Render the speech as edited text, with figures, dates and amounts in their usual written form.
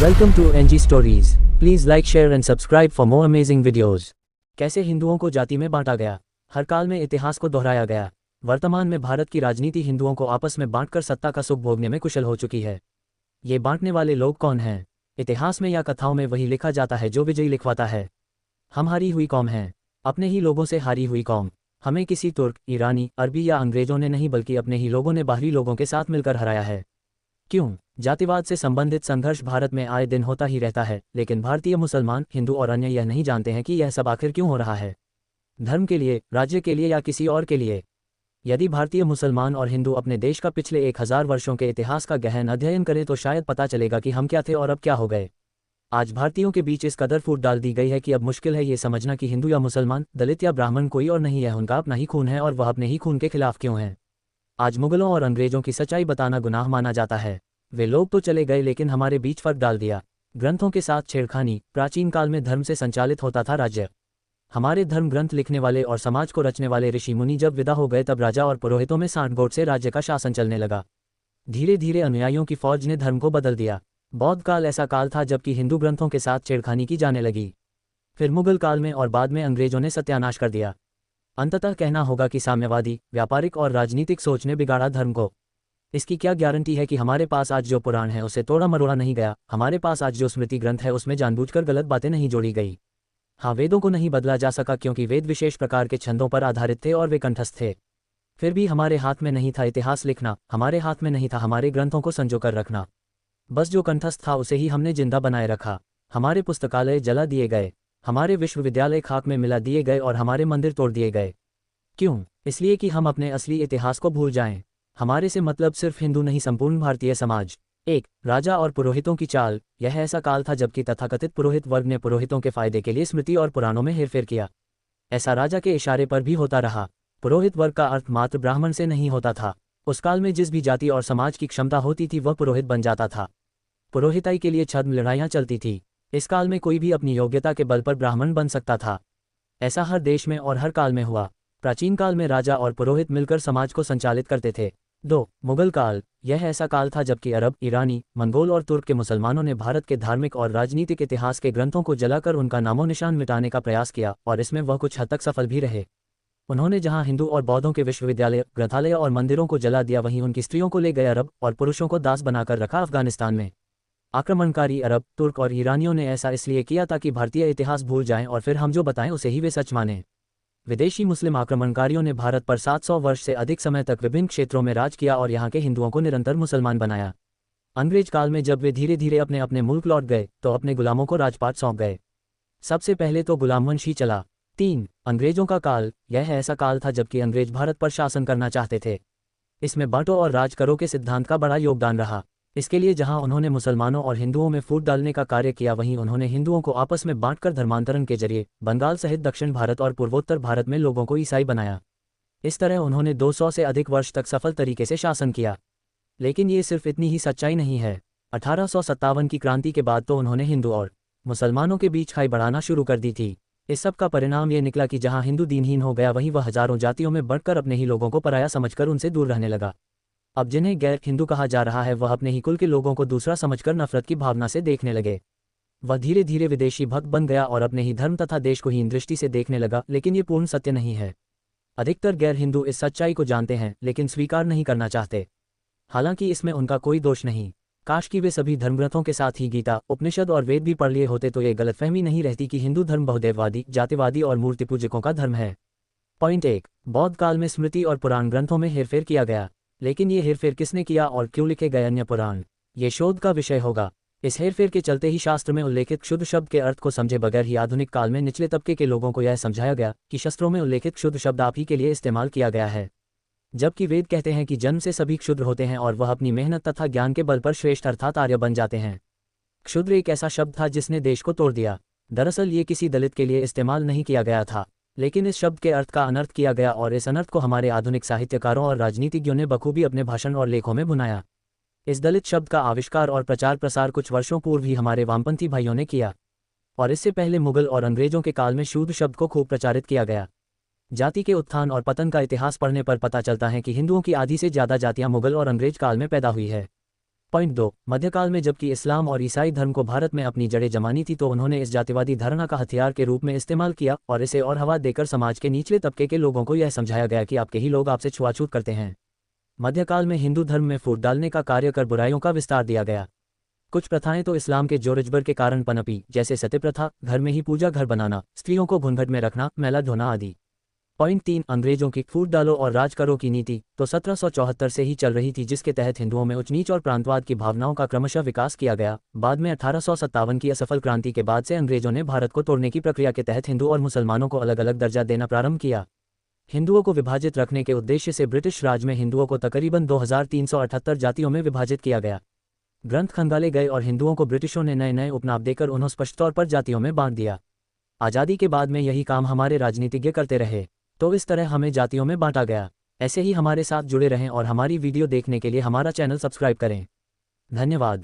Welcome to NG Stories. Please like, share and subscribe for more amazing videos. कैसे हिंदुओं को जाति में बांटा गया। हर काल में इतिहास को दोहराया गया। वर्तमान में भारत की राजनीति हिंदुओं को आपस में बांटकर सत्ता का सुख भोगने में कुशल हो चुकी है। ये बांटने वाले लोग कौन हैं? इतिहास में या कथाओं में वही लिखा जाता है जो विजयी लिखवाता है। हम हारी हुई कौम हैं, अपने ही लोगों से हारी हुई कौम। हमें किसी तुर्क, ईरानी, अरबी या अंग्रेजों ने नहीं बल्कि अपने ही लोगों ने बाहरी लोगों के साथ मिलकर हराया है। क्यों? जातिवाद से संबंधित संघर्ष भारत में आए दिन होता ही रहता है, लेकिन भारतीय मुसलमान, हिंदू और अन्य यह नहीं जानते हैं कि यह सब आखिर क्यों हो रहा है। धर्म के लिए, राज्य के लिए या किसी और के लिए? यदि भारतीय मुसलमान और हिंदू अपने देश का पिछले 1000 वर्षों के इतिहास का गहन अध्ययन करें तो शायद पता चलेगा कि हम क्या थे और अब क्या हो गए। आज भारतीयों के बीच इस कदर फूट डाल दी गई है कि अब मुश्किल है ये समझना कि हिंदू या मुसलमान, दलित या ब्राह्मण कोई और नहीं है, उनका अपना ही खून है और वह अपने ही खून के खिलाफ क्यों है। आज मुगलों और अंग्रेजों की सच्चाई बताना गुनाह माना जाता है। वे लोग तो चले गए लेकिन हमारे बीच फर्क डाल दिया। ग्रंथों के साथ छेड़खानी। प्राचीन काल में धर्म से संचालित होता था राज्य। हमारे धर्म ग्रंथ लिखने वाले और समाज को रचने वाले ऋषि मुनि जब विदा हो गए तब राजा और पुरोहितों में सांठगोट से राज्य का शासन चलने लगा। धीरे धीरे अनुयायियों की फौज ने धर्म को बदल दिया। बौद्ध काल ऐसा काल था जबकि हिंदू ग्रंथों के साथ छेड़खानी की जाने लगी। फिर मुगल काल में और बाद में अंग्रेजों ने सत्यानाश कर दिया। अंततः कहना होगा कि साम्यवादी, व्यापारिक और राजनीतिक सोच ने बिगाड़ा धर्म को। इसकी क्या गारंटी है कि हमारे पास आज जो पुराण है उसे तोड़ा मरोड़ा नहीं गया। हमारे पास आज जो स्मृति ग्रंथ है उसमें जानबूझकर गलत बातें नहीं जोड़ी गई। हाँ, वेदों को नहीं बदला जा सका क्योंकि वेद विशेष प्रकार के छंदों पर आधारित थे और वे कंठस्थ थे। फिर भी हमारे हाथ में नहीं था इतिहास लिखना, हमारे हाथ में नहीं था हमारे ग्रंथों को संजोकर रखना। बस जो कंठस्थ था उसे ही हमने जिंदा बनाए रखा। हमारे पुस्तकालय जला दिए गए, हमारे विश्वविद्यालय खाक में मिला दिए गए और हमारे मंदिर तोड़ दिए गए। क्यों? इसलिए कि हम अपने असली इतिहास को भूल जाएं। हमारे से मतलब सिर्फ हिंदू नहीं, संपूर्ण भारतीय समाज। एक, राजा और पुरोहितों की चाल। यह ऐसा काल था जबकि तथाकथित पुरोहित वर्ग ने पुरोहितों के फायदे के लिए स्मृति और पुराणों में हेरफेर किया। ऐसा राजा के इशारे पर भी होता रहा। पुरोहित वर्ग का अर्थ मात्र ब्राह्मण से नहीं होता था। उस काल में जिस भी जाति और समाज की क्षमता होती थी वह पुरोहित बन जाता था। पुरोहिताई के लिए छद्म लड़ाइयाँ चलती थी। इस काल में कोई भी अपनी योग्यता के बल पर ब्राह्मण बन सकता था। ऐसा हर देश में और हर काल में हुआ। प्राचीन काल में राजा और पुरोहित मिलकर समाज को संचालित करते थे। 2, मुगल काल। यह ऐसा काल था जबकि अरब, ईरानी, मंगोल और तुर्क के मुसलमानों ने भारत के धार्मिक और राजनीतिक इतिहास के ग्रंथों को जलाकर उनका नामो निशान मिटाने का प्रयास किया और इसमें वह कुछ हद तक सफल भी रहे। उन्होंने जहां हिंदू और बौद्धों के विश्वविद्यालय, ग्रंथालय और मंदिरों को जला दिया वहीं उनकी स्त्रियों को ले गए अरब और पुरुषों को दास बनाकर रखा अफगानिस्तान में। आक्रमणकारी अरब, तुर्क और ईरानियों ने ऐसा इसलिए किया ताकि भारतीय इतिहास भूल जाएं और फिर हम जो बताएं उसे ही वे सच मानें। विदेशी मुस्लिम आक्रमणकारियों ने भारत पर 700 वर्ष से अधिक समय तक विभिन्न क्षेत्रों में राज किया और यहाँ के हिंदुओं को निरंतर मुसलमान बनाया। अंग्रेज काल में जब वे धीरे धीरे अपने अपने मुल्क लौट गए तो अपने गुलामों को राजपाट सौंप गए। सबसे पहले तो गुलामवंश ही चला। 3, अंग्रेजों का काल। यह ऐसा काल था जबकि अंग्रेज भारत पर शासन करना चाहते थे। इसमें बांटो और राज करो के सिद्धांत का बड़ा योगदान रहा। इसके लिए जहां उन्होंने मुसलमानों और हिंदुओं में फूट डालने का कार्य किया वहीं उन्होंने हिंदुओं को आपस में बांटकर धर्मांतरण के जरिए बंगाल सहित दक्षिण भारत और पूर्वोत्तर भारत में लोगों को ईसाई बनाया। इस तरह उन्होंने 200 से अधिक वर्ष तक सफल तरीके से शासन किया। लेकिन ये सिर्फ इतनी ही सच्चाई नहीं है। 1857 की क्रांति के बाद तो उन्होंने हिंदू और मुसलमानों के बीच खाई बढ़ाना शुरू कर दी थी। इस सब का परिणाम ये निकला कि जहाँ हिंदू दीनहीन हो गया वहीं वह हजारों जातियों में बढ़कर अपने ही लोगों को पराया समझकर उनसे दूर रहने लगा। अब जिन्हें गैर हिंदू कहा जा रहा है वह अपने ही कुल के लोगों को दूसरा समझकर नफरत की भावना से देखने लगे। वह धीरे धीरे विदेशी भक्त बन गया और अपने ही धर्म तथा देश को हीन दृष्टि से देखने लगा, लेकिन ये पूर्ण सत्य नहीं है। अधिकतर गैर हिंदू इस सच्चाई को जानते हैं लेकिन स्वीकार नहीं करना चाहते। हालांकि इसमें उनका कोई दोष नहीं। काश कि वे सभी धर्मग्रंथों के साथ ही गीता, उपनिषद और वेद भी पढ़ लिए होते तो ये गलतफहमी नहीं रहती कि हिंदू धर्म बहुदेववादी, जातिवादी और मूर्ति पूजकों का धर्म है। पॉइंट 1, बौद्ध काल में स्मृति और पुराण ग्रंथों में हेरफेर किया गया। लेकिन ये हेरफेर किसने किया और क्यों लिखे गए अन्य पुराण, ये शोध का विषय होगा। इस हेरफेर के चलते ही शास्त्र में उल्लेखित क्षुद्र शब्द के अर्थ को समझे बगैर ही आधुनिक काल में निचले तबके के लोगों को यह समझाया गया कि शस्त्रों में उल्लेखित क्षुद्र शब्द आप ही के लिए इस्तेमाल किया गया है, जबकि वेद कहते हैं कि जन्म से सभी क्षुद्र होते हैं और वह अपनी मेहनत तथा ज्ञान के बल पर श्रेष्ठ अर्थात आर्य बन जाते हैं। क्षुद्र एक ऐसा शब्द था जिसने देश को तोड़ दिया। दरअसल ये किसी दलित के लिए इस्तेमाल नहीं किया गया था, लेकिन इस शब्द के अर्थ का अनर्थ किया गया और इस अनर्थ को हमारे आधुनिक साहित्यकारों और राजनीतिज्ञों ने बखूबी अपने भाषण और लेखों में भुनाया। इस दलित शब्द का आविष्कार और प्रचार प्रसार कुछ वर्षों पूर्व ही हमारे वामपंथी भाइयों ने किया और इससे पहले मुगल और अंग्रेजों के काल में शूद्र शब्द को खूब प्रचारित किया गया। जाति के उत्थान और पतन का इतिहास पढ़ने पर पता चलता है कि हिंदुओं की आधी से ज़्यादा जातियां मुगल और अंग्रेज काल में पैदा हुई है। पॉइंट 2, मध्यकाल में जबकि इस्लाम और ईसाई धर्म को भारत में अपनी जड़ें जमानी थी तो उन्होंने इस जातिवादी धारणा का हथियार के रूप में इस्तेमाल किया और इसे और हवा देकर समाज के निचले तबके के लोगों को यह समझाया गया कि आपके ही लोग आपसे छुआछूत करते हैं। मध्यकाल में हिंदू धर्म में फूट डालने का कार्य कर बुराइयों का विस्तार दिया गया। कुछ प्रथाएं तो इस्लाम के जोरजबर के कारण पनपी, जैसे सती प्रथा, घर में ही पूजा घर बनाना, स्त्रियों को घूंघट में रखना, मैला धोना आदि। पॉइंट 3, अंग्रेजों की फूट डालो और राज करो की नीति तो 1774 से ही चल रही थी, जिसके तहत हिंदुओं में उच्च नीच और प्रांतवाद की भावनाओं का क्रमशः विकास किया गया। बाद में 1857 की असफल क्रांति के बाद से अंग्रेजों ने भारत को तोड़ने की प्रक्रिया के तहत हिंदू और मुसलमानों को अलग अलग दर्जा देना प्रारंभ किया। हिंदुओं को विभाजित रखने के उद्देश्य से ब्रिटिश राज में हिंदुओं को तकरीबन 2378 जातियों में विभाजित किया गया। ग्रंथ खंगाले गए और हिंदुओं को ब्रिटिशों ने नए नए उपनाम देकर उन्हें स्पष्ट तौर पर जातियों में बांट दिया। आज़ादी के बाद में यही काम हमारे राजनीतिज्ञ करते रहे, तो इस तरह हमें जातियों में बांटा गया। ऐसे ही हमारे साथ जुड़े रहें और हमारी वीडियो देखने के लिए हमारा चैनल सब्सक्राइब करें। धन्यवाद।